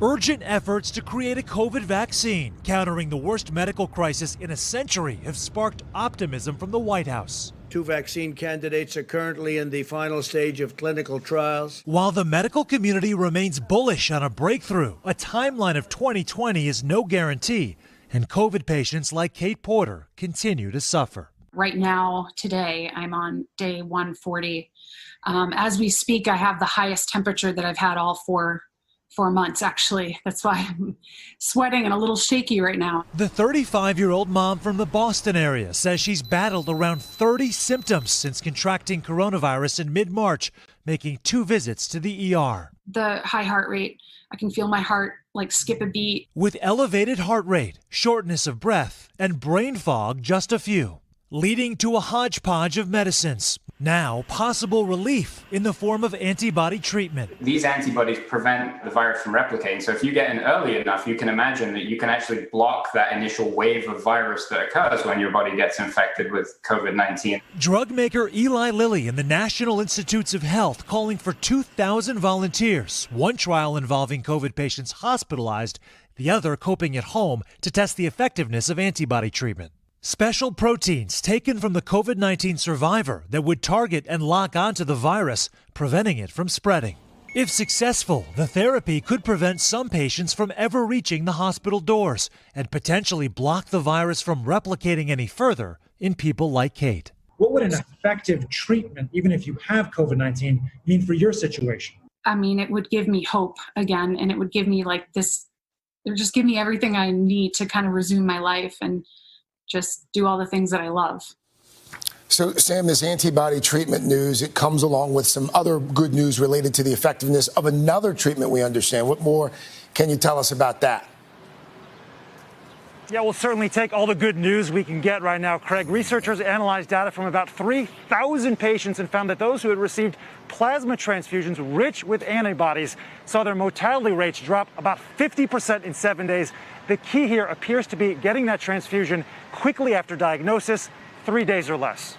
Urgent efforts to create a COVID vaccine countering the worst medical crisis in a century have sparked optimism from the White House. 2 vaccine candidates are currently in the final stage of clinical trials. While the medical community remains bullish on a breakthrough, a timeline of 2020 is no guarantee, and COVID patients like Kate Porter continue to suffer. Right now, today, I'm on day 140. As we speak, I have the highest temperature that I've had all 4 months, actually. That's why I'm sweating and a little shaky right now. The 35-year-old mom from the Boston area says she's battled around 30 symptoms since contracting coronavirus in mid-March, making 2 visits to the ER. The high heart rate, I can feel my heart like skip a beat. With elevated heart rate, shortness of breath, and brain fog, just a few, leading to a hodgepodge of medicines. Now, possible relief in the form of antibody treatment. These antibodies prevent the virus from replicating. So if you get in early enough, you can imagine that you can actually block that initial wave of virus that occurs when your body gets infected with COVID-19. Drug maker Eli Lilly and the National Institutes of Health calling for 2,000 volunteers, one trial involving COVID patients hospitalized, the other coping at home to test the effectiveness of antibody treatment. Special proteins taken from the COVID-19 survivor that would target and lock onto the virus, preventing it from spreading. If successful, the therapy could prevent some patients from ever reaching the hospital doors and potentially block the virus from replicating any further in people like Kate. What would an effective treatment, even if you have COVID-19, mean for your situation? I mean, it would give me hope again, and it would give me like this, it would just give me everything I need to kind of resume my life and just do all the things that I love. So, Sam, this antibody treatment news, it comes along with some other good news related to the effectiveness of another treatment we understand. What more can you tell us about that? Yeah, we'll certainly take all the good news we can get right now, Craig. Researchers analyzed data from about 3,000 patients and found that those who had received plasma transfusions rich with antibodies saw their mortality rates drop about 50% in 7 days. The key here appears to be getting that transfusion quickly after diagnosis, 3 days or less.